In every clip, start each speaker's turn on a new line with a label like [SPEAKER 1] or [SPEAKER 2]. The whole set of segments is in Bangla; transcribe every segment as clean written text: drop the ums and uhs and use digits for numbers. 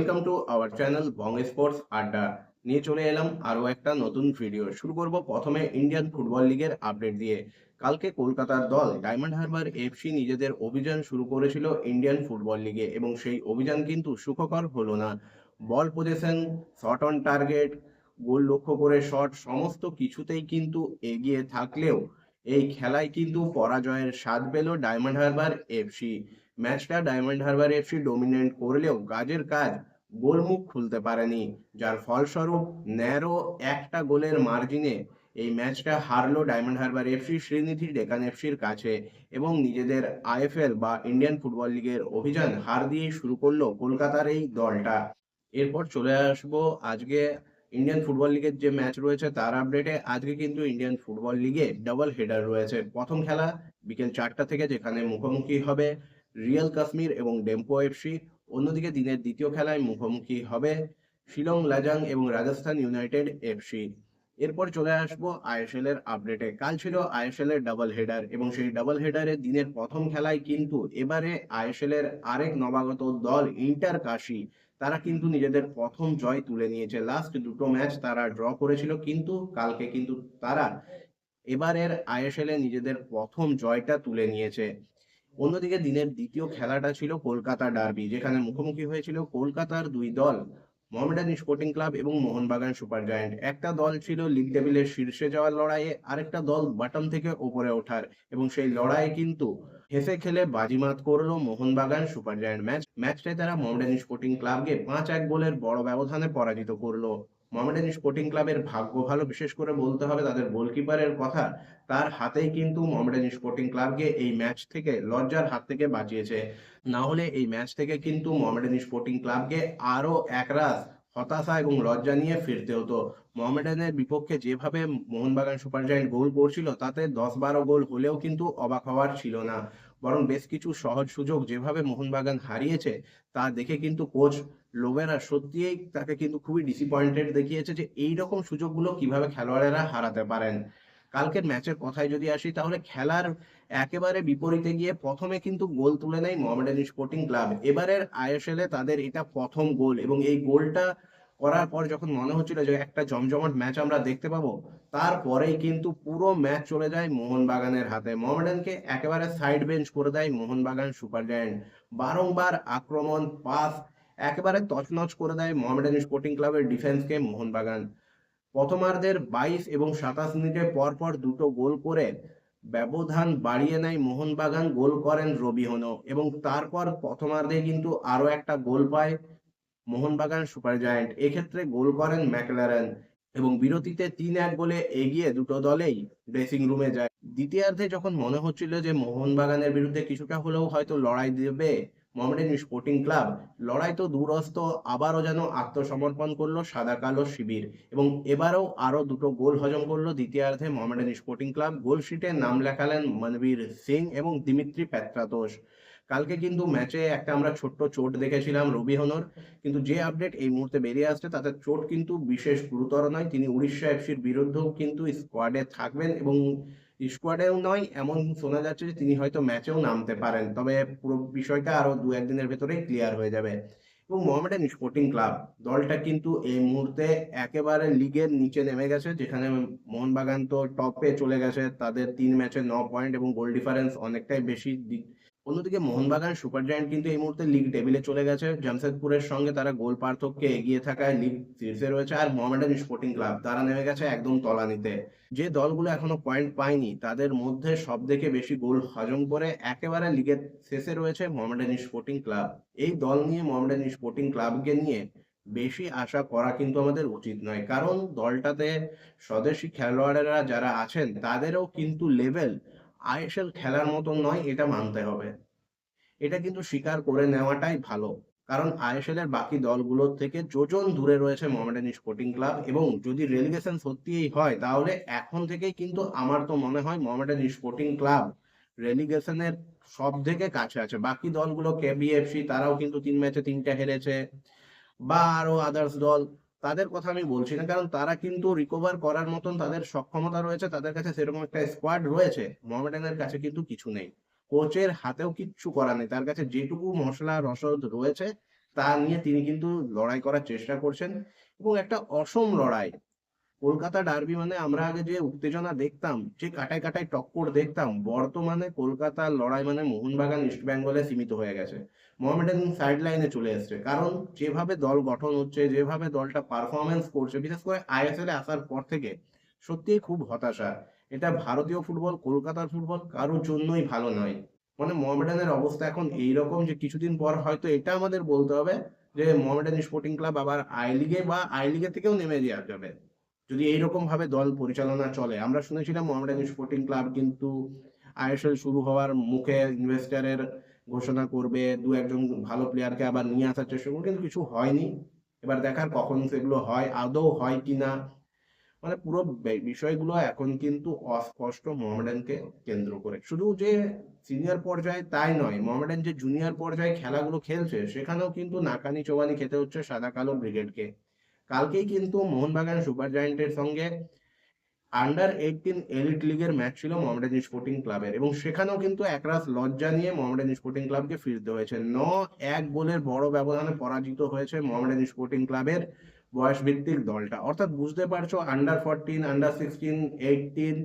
[SPEAKER 1] Welcome to our channel Bong sports আড্ডা। নিয়ে চলে এলাম আরও একটা নতুন ভিডিও। শুরু করব প্রথমে ইন্ডিয়ান ফুটবল লিগের আপডেট দিয়ে। কালকে কলকাতার দল ডায়মন্ড হারবার এফসি নিজেদের অভিযান শুরু করেছিল ইন্ডিয়ান ফুটবল লিগে, এবং সেই অভিযান কিন্তু সুখকর হলো না। বল পজিশন, শট অন টার্গেট, গোল লক্ষ্য করে শট, সমস্ত কিছুতেই কিন্তু এগিয়ে থাকলেও এই খেলায় কিন্তু পরাজয়ের স্বাদ পেল ডায়মন্ড হারবার এফসি। ম্যাচটা ডায়মন্ড হারবার এফসি ডমিনেট করলেও কাজের কাজ গোলমুখ খুলতে পারেনি, যার ফলস্বরূপ ন্যারো একটা গোলের মার্জিনে এই ম্যাচটা হারলো ডায়মন্ড হারবার এফসি শ্রীনিধি ডেকান এফসির কাছে, এবং নিজেদের আইএফএল বা ইন্ডিয়ান ফুটবল লিগের অভিযান হার দিয়ে শুরু করলো কলকাতার এই দলটা। এরপর চলে আসবো আজকে ইন্ডিয়ান ফুটবল লিগের যে ম্যাচ রয়েছে তার আপডেটে। আজকে কিন্তু ইন্ডিয়ান ফুটবল লিগে ডাবল হেডার রয়েছে। প্রথম খেলা বিকেল 4টা থেকে, যেখানে মুখোমুখি হবে রিয়াল কাশ্মীর এবং ডেম্পো এফসি। অন্যদিকে দিনের দ্বিতীয় খেলায় মুখোমুখি হবে শিলং লাজাং এবং রাজস্থান ইউনাইটেড এফসি। এরপর চলে আসবো আইএসএল এর আপডেটে। কাল ছিল আইএসএল এর ডাবল হেডার, এবং সেই ডাবল হেডারে দিনের প্রথম খেলায় কিন্তু এবারে আইএসএল এর আরেক নবাগত দল ইন্টার কাশি, তারা কিন্তু নিজেদের প্রথম জয় তুলে নিয়েছে। লাস্ট দুটো ম্যাচ তারা ড্র করেছিল, কিন্তু কালকে কিন্তু তারা এবারের আইএসএল এ নিজেদের প্রথম জয়টা তুলে নিয়েছে। অন্যদিকে দিনের দ্বিতীয় খেলাটা ছিল কলকাতা ডার্বি, যেখানে মুখোমুখি হয়েছিল কলকাতার দুই দল মোহামেডান স্পোর্টিং ক্লাব এবং মোহনবাগান সুপার জায়ান্ট। একটা দল ছিল লিগ টেবিলের শীর্ষে যাওয়ার লড়াইয়ে, আরেকটা দল বটম থেকে ওপরে ওঠার, এবং সেই লড়াইয়ে কিন্তু হেসে খেলে বাজিমাত করলো মোহনবাগান সুপার জায়ান্ট। ম্যাচটায় তারা মোহামেডান স্পোর্টিং ক্লাবকে 5-1 গোলের বড় ব্যবধানে পরাজিত করলো। মোহামেডান স্পোর্টিং ক্লাবের ভাগ্য ভালো, বিশেষ করে বলতে হবে তাদের গোলকিপারের কথা। তার হাতেই কিন্তু মোহামেডান স্পোর্টিং ক্লাবকে এই ম্যাচ থেকে লজ্জার হাত থেকে বাঁচিয়েছে। না হলে এই ম্যাচ থেকে কিন্তু মোহামেডান স্পোর্টিং ক্লাবকে আরো একরাশ হতাশা এবং লজ্জা নিয়ে ফিরতে হতো। মোহামেডানের বিপক্ষে যেভাবে মোহনবাগান সুপার জায়ান্ট গোল করছিল, তাতে 10-12 গোল হলেও কিন্তু অবাক হওয়ার ছিল না। বরং বেশ কিছু সহজ সুযোগ যেভাবে মোহনবাগান হারিয়েছে, তা দেখে কিন্তু কোচ লোবেরা সত্যিই তাকে কিন্তু খুবই ডিসঅ্যাপয়েন্টেড দেখিয়েছে যে এইরকম সুযোগগুলো কিভাবে খেলোয়াড়েরা হারাতে পারেন। কালকের ম্যাচের কথায় যদি আসি, তাহলে খেলার একেবারে বিপরীতে গিয়ে প্রথমে কিন্তু গোল তুলে নেয় মোহামেডান স্পোর্টিং ক্লাব। এবারের আইএসএল এ তাদের এটা প্রথম গোল, এবং এই গোলটা করার পর যখন মনে হচ্ছিল যে একটা জমজমাট ম্যাচ আমরা দেখতে পাবো, তারপরেই কিন্তু পুরো ম্যাচ চলে যায় মোহনবাগানের হাতে। মোহামেডানকে একেবারে সাইড বেঞ্চ করে দেয় মোহনবাগান সুপার জায়ান্ট। বারংবার আক্রমণ, পাস একেবারে তছনছ করে দেয় মোহামেডান স্পোর্টিং ক্লাবের ডিফেন্সকে মোহনবাগান। প্রথমার্ধের 22 এবং 27 মিনিটে পরপর দুটো গোল করে ব্যবধান বাড়িয়ে নেয় মোহনবাগান। গোল করেন রবিহনো, এবং তারপর প্রথমার্ধে কিন্তু আরো একটা গোল পায় মোহনবাগান সুপার জায়ান্ট। এক্ষেত্রে গোল করেন ম্যাকলারেন, এবং বিরতিতে 3-1 গোলে এগিয়ে দুটো দলেই ড্রেসিং রুমে যায়। দ্বিতীয়ার্ধে যখন মনে হচ্ছিল যে মোহনবাগানের বিরুদ্ধে কিছুটা হলেও হয়তো লড়াই দেবে মোহামেডান স্পোর্টিং ক্লাব, লড়াই তো দূরস্থ, আবারও যেন আত্মসমর্পণ করলো সাদা কালো শিবির, এবং এবারও আরো দুটো গোল হজম করলো দ্বিতীয়ার্ধে মোহামেডান স্পোর্টিং ক্লাব। গোল শিটে নাম লেখালেন মনবীর সিং এবং দিমিত্রি পেত্রাতোস। কালকে কিন্তু ম্যাচে একটা আমরা ছোট্ট চোট দেখেছিলাম রবিহনোর, কিন্তু যে আপডেট এই মুহূর্তে বেরিয়ে আসছে তাতে চোট কিন্তু বিশেষ গুরুতর নয়। তিনি উড়িষ্যা এফসির বিরুদ্ধেও কিন্তু স্কোয়াডে থাকবেন, এবং স্কোয়াডেও নয়, এমন শোনা যাচ্ছে যে তিনি হয়তো ম্যাচেও নামতে পারেন। তবে পুরো বিষয়টা আরো 2-1 দিনের ভেতরেই ক্লিয়ার হয়ে যাবে। এবং মোহামেডান স্পোর্টিং ক্লাব দলটা কিন্তু এই মুহূর্তে একেবারে লিগের নিচে নেমে গেছে, যেখানে মোহনবাগান তো টপে চলে গেছে, তাদের 3 ম্যাচে 9 পয়েন্ট এবং গোল ডিফারেন্স অনেকটাই বেশি। অন্যদিকে মোহনবাগান সুপার জায়ান্ট কিন্তু এই মুহূর্তে লিগ টেবিলে চলে গেছে জামশেদপুরের সঙ্গে, তারা গোল পার্থক্যে এগিয়ে থাকায় লিগ শীর্ষে রয়েছে। আর মোহামেডান স্পোর্টিং ক্লাব তারা নেমে গেছে একদম তলানিতে। যে দলগুলো এখনো পয়েন্ট পায়নি, তাদের মধ্যে সব থেকে বেশি গোল হজম করে একেবারে লিগের শেষে রয়েছে মোহামেডান স্পোর্টিং ক্লাব। এই দল নিয়ে মোহামেডান স্পোর্টিং ক্লাবকে নিয়ে বেশি আশা করা কিন্তু আমাদের উচিত নয়, কারণ দলটাতে স্বদেশি খেলোয়াড়েরা যারা আছেন তাদেরও কিন্তু লেভেল আইএসএল খেলার মতো নয়, এটা মানতে হবে। এটা কিন্তু স্বীকার করে নেওয়াটাই ভালো, কারণ আইএসএল এর বাকি দলগুলোর থেকে যোজন দূরে রয়েছে মোহামেডান স্পোর্টিং ক্লাব। এবং যদি রেলিগেশন সত্যিই হয়, তাহলে এখন থেকেই কিন্তু আমার তো মনে হয় মোহামেডান স্পোর্টিং ক্লাব রেলিগেশনের সব থেকে কাছে আছে। বাকি দলগুলো কেবিএফসি, তারাও কিন্তু 3 ম্যাচে 3টা হেরেছে, বা আরো আদার্স দল, তাদের কথা আমি বলছি না, কারণ তারা কিন্তু রিকভার করার মতন তাদের সক্ষমতা রয়েছে, তাদের কাছে সেরকম একটা স্কোয়াড রয়েছে। মোহামেডানের কাছে কিন্তু কিছু নেই, কোচের হাতেও কিচ্ছু করা নেই, তার কাছে যেটুকু মশলা রসদ রয়েছে তা নিয়ে তিনি কিন্তু লড়াই করার চেষ্টা করছেন এবং একটা অসম লড়াই। কলকাতা ডার্বি মানে আমরা আগে যে উত্তেজনা দেখতাম, যে কাটায় কাটায় টক্কর দেখতাম, বর্তমানে কলকাতার লড়াই মানে মোহনবাগান ইস্ট বেঙ্গলে সীমিত হয়ে গেছে। মোহামেডান সাইড লাইনে চলে এসছে, কারণ যেভাবে দল গঠন হচ্ছে, যেভাবে দলটা পারফরমেন্স করছে, বিশেষ করে আইএসএল এ আসার পর থেকে সত্যিই খুব হতাশা। এটা ভারতীয় ফুটবল, কলকাতার ফুটবল কারোর জন্যই ভালো নয়। মানে মোহামেডানের অবস্থা এখন এইরকম যে কিছুদিন পর হয়তো এটা আমাদের বলতে হবে যে মোহামেডান স্পোর্টিং ক্লাব আবার আই লিগে বা আই লিগে থেকেও নেমে যাবে যদি এইরকম ভাবে দল পরিচালনা চলে। আমরা শুনেছিলাম মোহামেডান স্পোর্টিং ক্লাব কিন্তু আইএসএল শুরু হওয়ার মুখে ইনভেস্টারের ঘোষণা করবে, দু একজন ভালো প্লেয়ারকে আবার নিয়ে আসার চেষ্টা করবে, কিন্তু কিছু হয়নি। এবার দেখার কখন সেগুলো হয়, আদৌ হয় কিনা। মানে পুরো বিষয়গুলো এখন কিন্তু অস্পষ্ট মোহামেডানকে কেন্দ্র করে। শুধু যে সিনিয়র পর্যায়ে তাই নয়, মোহামেডান যে জুনিয়র পর্যায়ে খেলাগুলো খেলছে সেখানেও কিন্তু নাকানি চোবানি খেতে হচ্ছে সাদা কালো ব্রিগেডকে। কালকেই কিন্তু মোহনবাগান সুপার জায়ান্টের সঙ্গে আন্ডার 18 এলিট লিগের ম্যাচ ছিল মোহামেডান স্পোর্টিং ক্লাবের, এবং সেখানেও কিন্তু একরাশ লজ্জা নিয়ে মোহামেডান স্পোর্টিং ক্লাবকে ফিরতে হয়েছে। 9-1 গোলের বড় ব্যবধানে পরাজিত হয়েছে মোহামেডান স্পোর্টিং ক্লাবের বয়স ভিত্তিক দলটা। অর্থাৎ বুঝতে পারছো, আন্ডার 14, আন্ডার 16, 18,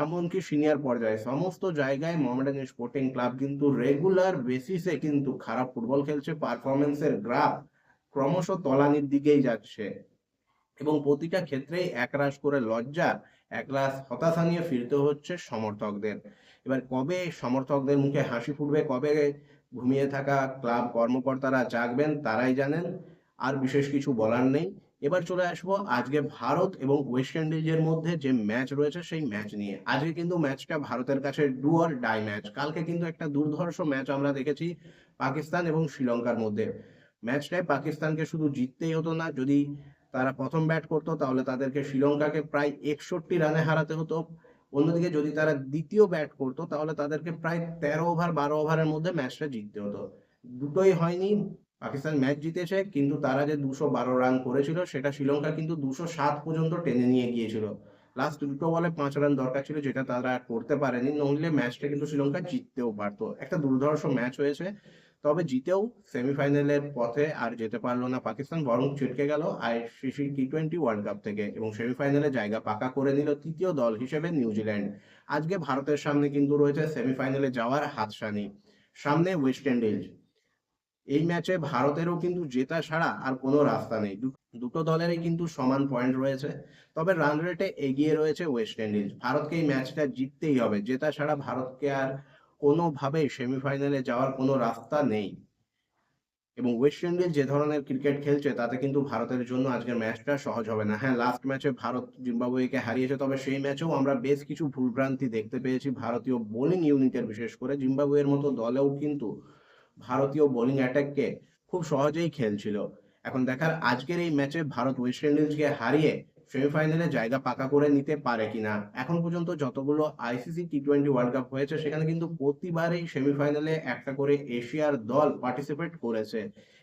[SPEAKER 1] এমনকি সিনিয়র পর্যায়ে সমস্ত জায়গায় মোহামেডান স্পোর্টিং ক্লাব কিন্তু রেগুলার বেসিসে কিন্তু খারাপ ফুটবল খেলছে। পারফরমেন্সের গ্রাফ ক্রমশ তলানির দিকেই যাচ্ছে, এবং প্রতিটা ক্ষেত্রেই একরাশ করে লজ্জা, একরাশ হতাশা নিয়ে ফিরতে হচ্ছে সমর্থকদের। এবার কবে সমর্থকদের মুখে হাসি ফুটবে, কবে ঘুমিয়ে থাকা ক্লাব কর্মকর্তারা জাগবেন, তারাই জানেন। আর বিশেষ কিছু বলার নেই। এবার চলে আসবো আজকে ভারত এবং ওয়েস্ট ইন্ডিজের মধ্যে যে ম্যাচ রয়েছে সেই ম্যাচ নিয়ে। আজকে কিন্তু ম্যাচটা ভারতের কাছে ডু অর ডাই ম্যাচ। কালকে কিন্তু একটা দুর্ধর্ষ ম্যাচ আমরা দেখেছি পাকিস্তান এবং শ্রীলঙ্কার মধ্যে। ম্যাচটায় পাকিস্তানকে শুধু জিততেই হতো না, যদি তারা প্রথম ব্যাট করতো তাহলে তাদেরকে শ্রীলঙ্কাকে প্রায় 61 রানে হারাতে হতো। অন্যদিকে যদি তারা দ্বিতীয় ব্যাট করতো তাহলে তাদেরকে প্রায় 13 ওভার 12 ওভারের মধ্যে ম্যাচটা জিততে হতো। দুটোই হয়নি। পাকিস্তান ম্যাচ জিতেছে, কিন্তু তারা যে 212 রান করেছিল সেটা শ্রীলঙ্কা কিন্তু 207 পর্যন্ত টেনে নিয়ে গিয়েছিল। লাস্ট দুটো বলে 5 রান দরকার ছিল, যেটা তারা করতে পারেনি, নইলে ম্যাচটা কিন্তু শ্রীলঙ্কা জিততেও পারতো। একটা দুর্ধর্ষ ম্যাচ হয়েছে। তবে জিতেও সেমিফাইনালের পথে আর যেতে পারলো না পাকিস্তান, বরং ছিটকে গেল আইসিসি টি20 ওয়ার্ল্ড কাপ থেকে, এবং সেমিফাইনালে জায়গা পাকা করে নিল তৃতীয় দল হিসেবে নিউজিল্যান্ড। আজকে ভারতের সামনে কিন্তু রয়েছে সেমিফাইনালে যাওয়ার হাতছানি, সামনে ওয়েস্ট ইন্ডিজ। এই ম্যাচে ভারতেরও কিন্তু জেতা ছাড়া আর কোনো রাস্তা নেই। দুটো দলেরই কিন্তু সমান পয়েন্ট রয়েছে, তবে রান রেটে এগিয়ে রয়েছে ওয়েস্ট ইন্ডিজ। ভারতকে এই ম্যাচটা জিততেই হবে, জেতা ছাড়া ভারতকে আর কোনোভাবেই সেমিফাইনালে যাওয়ার কোনো রাস্তা নেই। এবং ওয়েস্ট ইন্ডিজ যে ধরনের ক্রিকেট খেলছে তাতে কিন্তু ভারতের জন্য আজকের ম্যাচটা সহজ হবে না। হ্যাঁ, লাস্ট ম্যাচে ভারত জিম্বাবুয়েকে হারিয়েছে, তবে সেই ম্যাচেও আমরা বেশ কিছু ভুলভ্রান্তি দেখতে পেয়েছি ভারতীয় বোলিং ইউনিটের। বিশেষ করে জিম্বাবুয়ের মতো দলেও কিন্তু ভারতীয় বোলিং অ্যাটাককে খুব সহজেই খেলছিল। এখন দেখার আজকের এই ম্যাচে ভারত ওয়েস্ট ইন্ডিজকে হারিয়ে সেমিফাইনালে জায়গা পাকা করে নিতে পারে কিনা। এখন পর্যন্ত যতগুলো আইসিসি টি20 ওয়ার্ল্ড কাপ হয়েছে সেখানে কিন্তু প্রতিবারই সেমিফাইনালে একটা করে এশিয়ার দল পার্টিসিপেট করেছে।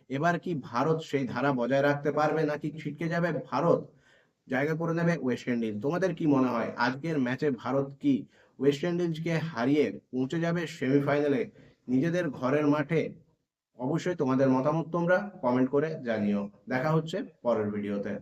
[SPEAKER 1] এবার কি ভারত সেই ধারা বজায় রাখতে পারবে, নাকি ছিটকে যাবে ভারত, জায়গা করে নেবে ওয়েস্ট ইন্ডিজ? তোমাদের কি মনে হয় আজকের ম্যাচে ভারত কি ওয়েস্ট ইন্ডিজকে হারিয়ে পৌঁছে যাবে সেমিফাইনালে নিজেদের ঘরের মাঠে? অবশ্যই তোমাদের মতামত তোমরা কমেন্ট করে জানিও। দেখা হচ্ছে পরের ভিডিওতে।